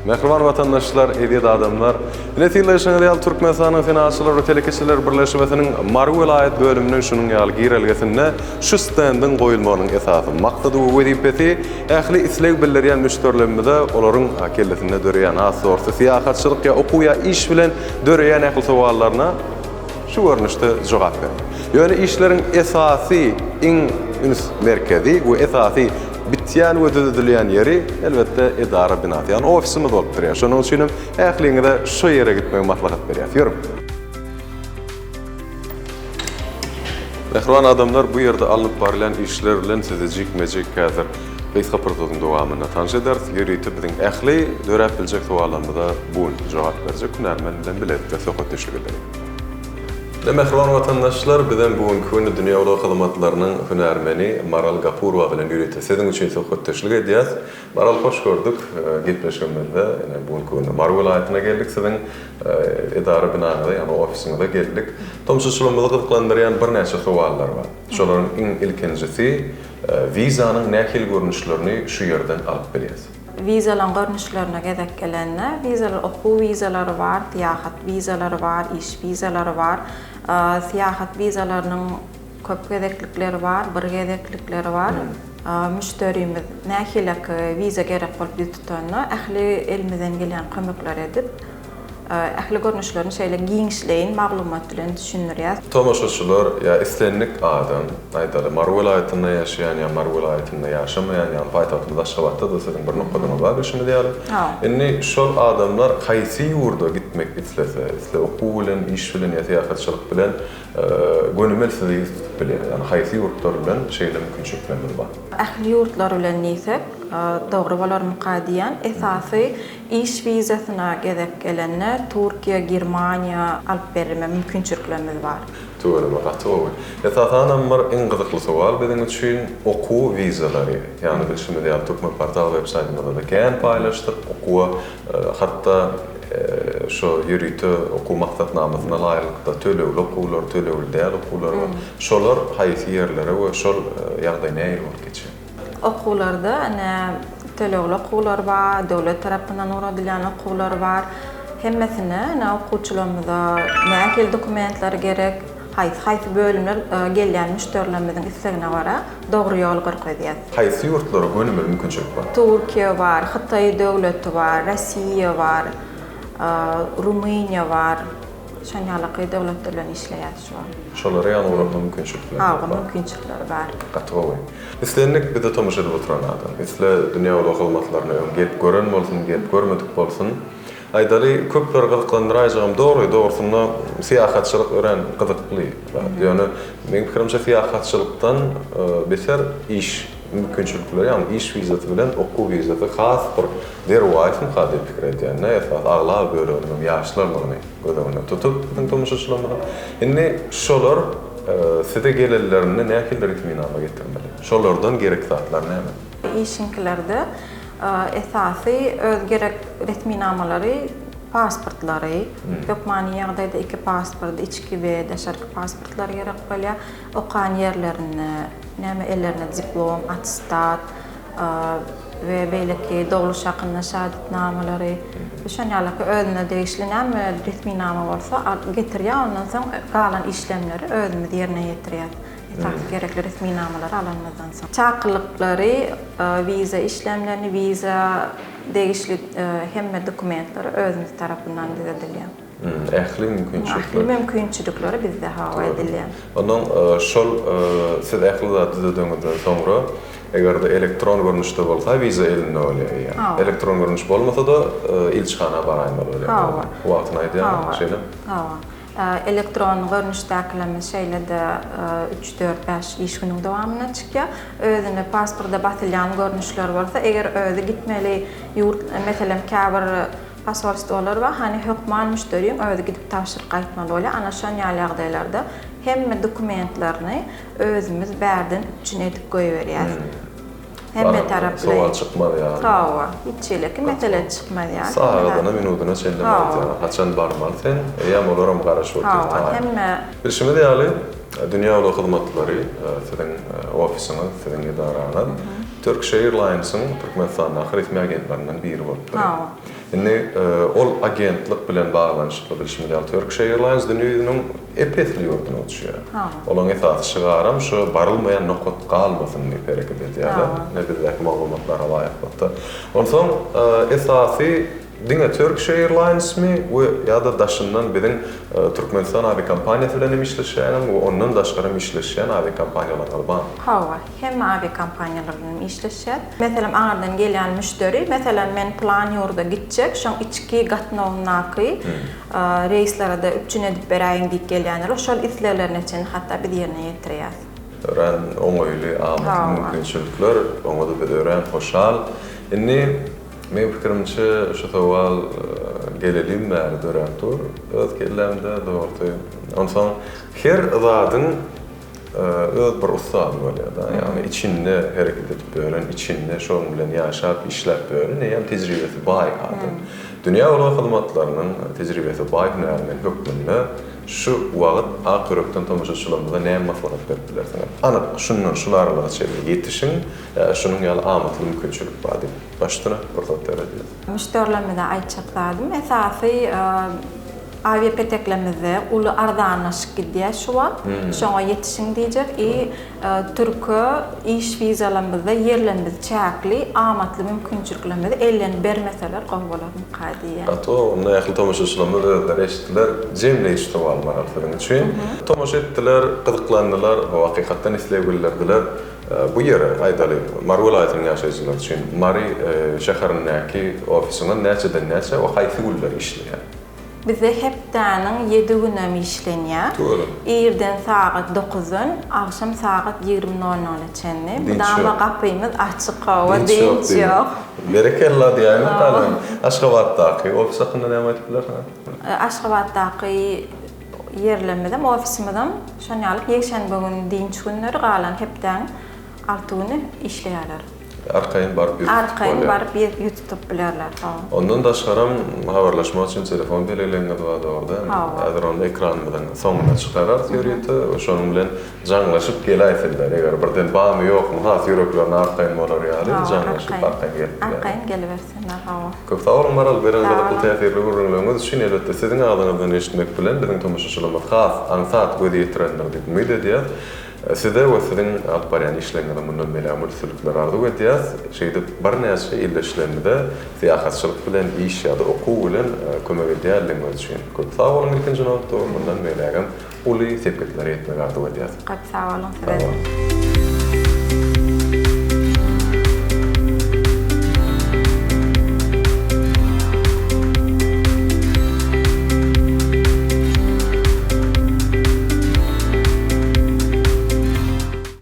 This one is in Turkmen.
Mehriban vatandaşlar, ediyet adamlar. Netilleşen real Türkmenistan'ın finansçılar ve telekeçiler birleşmesinin Maru vilayet bölümünün şunun ýaly girelgesinde şu standın goýulmagynyň esasy maksady we wezipeti ähli isleg bildirýän müşterilerimize olaryň akellesinde döreýän asorty siýasatçylyk ýa okuw ýa iş bilen döreýän ähli sowallaryna şu görnüşde jogap berýär. Ýöne işleriň esasy, iň merkezi we esasy bitýän we düzüldülen ýeri elbetde edara binasy. Ýani ofisimiz bolup durýar. Şonuň üçin ähliňize şu ýere gitmek maslahat berýär. Ýörüm. Mehriban adamlar, bu ýerde alınıp barilen işler bilen sizi jikmejik häzir kysga prototypyň dowamyna tanış edersiz. Ýöreýte biziň ähli dörep biljek sowallaryna bu jogap berjek. Hünärmen bilen biletde söhbet teşkil ederek. Mehriban vatandaşlar, bizden bugünkü günü Dünya Ulu Hyzmatlarynyň hünärmeni Maral Gapurova bilen ýürüýte. Sizin üçin söhbet teşkil edýäs. Maral, hoş gördük. Gepleşmemizde, bugünkü günü Maru vilayatyna geldik. Sizin edara binanyda, ýani ofisiňizde geldik. Tomşuşlygymyzy gyzyklandyrýan bir näçe sowallar bar. Şolaryň iň ilkinjisi wizanyň nähil görnüşlerini şu ýerden alyp bilýäs. Vizalan görnüşlerine gedek gelenler, vizalar, okuw vizaları var, tiyahat vizaları var, iş vizaları var. Tiyahat vizalarının köp gedeklikleri var, bir gedeklikleri var. Müşterimiz nähilek viza gerek bolup tutanyna, ähli elmizden gelen kömekler edip, ähli görnüşlerini şeýle giňişleýin, maglumat bilen düşünürýär. Tomaşaçylar ýa islenlik adam, aýdary Maru vilayatyna ýaşaýan ýa Maru vilayatyna ýaşamaýan ýa paýtagtymyzda Aşgabatda da sizin bir noktadan bar şunu diýelim. Indi şol adamlar haýsy ýurda gitmek islese, okuw bilen, iş bilen ýa siýasatçylyk bilen gönümel sizi bilen, ýani haýsy ýurtlar bilen şeýle mümkinçilikler bar. Ähli ýurtlar bilen niýsek, dogry bolar muqadiýan esasy iş vizasyna gedek gelenler Türkiýe, Germaniýa alyp berme mümkinçiliklerimiz bar. Töwele gatwy. Esasan amma iň gyzykly sowal biziň üçin okuw vizalary. Ýani bilşime diýip Türkmen portal websaýtynda da kän paýlaşdyk. Okuw hatda şu ýürüýte okuw maksatnamasyna laýykda tölegli okuwlar, tölegli däl okuwlar bar. Şolar haýsy ýerlere we şol ýagdaý näme bolup geçýär? Okuwlarda tölegli okuwlar bar, döwlet tarapyndan uradylýan okuwlar bar. Hemmesine okuwçylarymyza nähil dokumentler gerek, haýsy bölümler gelýän müşterilerimizin islegine gara dogry ýol gyrgyýar. Haýsy ýurtlara gönümel mümkinçilik bar? Türkiýe bar, Hytaý döwleti bar, Rossiýa bar, Rumyniýa bar. Şonýalaky döwletler bilen işleýär şu an. Şolara ýany urapma mümkinçilikler bar. Mümkinçilikler bar. Gatwy. Islenlik bizde tomuş edip oturan adam. Isle dünýä ulu hyzmatlaryna gelip gören bolsun, gelip görmedik bolsun. Aýdary köpler gyzyklandyrajagym dogry-dogrusyna siýasatçylyk ören gyzykly. Ýani men pikirimçe siýasatçylykdan beser iş mümkinçilikleri, ýani iş vizasy bilen okuw vizasy has bir derwaýsyn hady pikir edýän. Näme agla bölümim ýaşlarlaryny gözlemine tutup biziň tomuşaçylarymyza. Indi şolar size gelenlerini nähildir itminama getirmeli. Şolardan gerek zatlar näme? İşinkilerde esasy öz gerek resminamalary, pasportlary, ýokmany ýagdaýda iki pasport, içki we daşarky pasportlar gerek bolýar. Okan ýerlerini, näme ellerine diplom, attestat we beýleki dogry şakynda şahidetnamalary, şonýalaky özüne degişli näme resminama bolsa getirýär, ondan soň galan işlemleri özümiz ýerine ýetirýär. Gerekli resminamalar alanmadan soň. Çaklyklary, viza işlemlerini, viza degişli hemme dokumentleri özümiz tarapyndan düzeltilýär. Ähli mümkinçilikler. Ähli mümkinçilikleri bizde hawa edilýär. Ondan şol siz ähli zat düzeldiňizden soňra egerde elektron görnüşde bolsa viza eline bolýar. Elektron görnüş bolmasa da ilçihana baraýmaly bolýar. Wagtyny aýdýan şeýle. Elektron görnüşdäkilerimiz şeýlede 3-4-5 iş günüň dowamyna çykýar. Özüne pasportda basylýan görnüşler bolsa, eger özü gitmeli ýurt, meselem käbir pasportlar bar, hani hökman müşteriň özü gidip tapşyryk aýtmaly bolýar. Ana şonýal ýagdaýlarda hemme dokumentlerini özümiz bärden üçin edip goýberýär. Hemme taraply. Sowal çykmady ýa. Hawa, hiççileki mesele çykmady ýa. Sahagana minutuna çellemedi. Haçan barmal sen, ýa olaram garaşyp oturýar. Hemme. Bilşime diýeli, Dünya Ulu Hyzmatlary siziň ofisiňiz, siziň edaranyň Turkish Airlines'ın Türkmenistan'da resmi agentlerinden biri bolup. inni ol agentlik bilen bağlanışykly bilişimler Turkish Airlines dünýäniň epetli ýurduna uçýar. Olaň esasy şygaram şu barylmaýan nokat galmasyny hereket edýär. Ne bizdäki maglumatlara laýyk boldy. Onsoň esasy diňe Turkish Airlines mi we ýa-da daşyndan biziň Türkmenistan aviakompaniýasy bilen işleşýän we ondan daşgary işleşýän aviakompaniýalar bar. Hawa, hem aviakompaniýalar bilen işleşýär. Meselem aňardan gelýän müşteri, meselem men plan ýurda gitjek, şoň içki gatnawnaky reýslere de üçin edip beräýin diýip gelýänler. Oşol islerlerine çen hatda biz ýerine ýetirýär. Ören oňoýly amat mümkinçilikler, oňa da bir ören hoşal. Inni men pikirimçe şu tawal gelelim bäri dörätur. Öz kellemde dogry. Onsoň her zadyň öz bir ustasy bolýar da. Ýani içinde hereket edip bören, içinde şoň bilen ýaşap, işläp bören, hem tejribesi baý adam. Dünýä ulagy hyzmatlarynyň tejribesi baý hünäriniň hökmünde şu wagt akyrykdan tomoşaçylarymyza näme maslahat berdiler sana? Ana şular arasynda çeýle ýetişiň, şunyň ýaly amatly mümkinçilik bar diýip başdyna ortak derejede. Müşterilerime de aýtjaklarym. Esasy aviapeteklemizde uly ardanlaşyk gidýär şuwa. Şoňa ýetişiň diýjek. Türkiýe iş vizalarymyzda ýerlerimiz çäkli, amatly mümkinçiliklerimizi elden bermeseler gawy bolarmy kadiýa. Ato, onda ýakly tomoşaçylarymyz özleri eşitdiler, jemle eşitip almarylaryň üçin. Tomoşa etdiler, gyzyklandylar, hakykatdan isleýärdiler. Bu ýere aýdaly Marwel aýtyň ýaşaýjylar üçin Mari şäherindäki ofisiňden näçeden näçe o haýsy günler işleýär. Bizde hepdeniň 7 günem işlenýär. Ýerden saat 9-dan, akşam saat 20:00-a çenli. Budan gapymyz açyk gawa diýip ýok. Berekella diýýän talan. Aşgabatdaky ofis hakynda näme aýtyplar? Aşgabatdaky ýerlerimizde, ofisimizde şonýalyk ýekşenbe güni diňç günleri galan hepden 6 güni işleýärler. Arkaýyn barıp ýutup bilerler. Ondan daşgaram habarlaşmak üçin telefon belirlenýär boldy orada. Häzir onda ekranymyzdan soňuna çykarar ýörýeti, şonuň bilen jaňlaşyp gelýärler. Eger birden bamy ýokmy, has ýörekler arkaýyn bolar ýaly, jaňlaşyp arkaýyn gelibersinler. Köp sawal maral beren gada täsirli görünýäňiz üçin elbetde siziň adyňyzdan eşitmek bilen biziň tomoşaçylarymyz has ansat gözi ýetirenler diýip ümid edýär. Sizde we siziň alyp barýan işleriniňizde mundan melämul sürükler ardy edýäs. Şeýde bir näçe illeşlerinde siýasatçylyk bilen iş ýa-da okuw bilen kömek edýärler üçin. Köp sawal ikinji nokta mundan melägem uly sepetler etmek ardy edýäs. Köp sawal.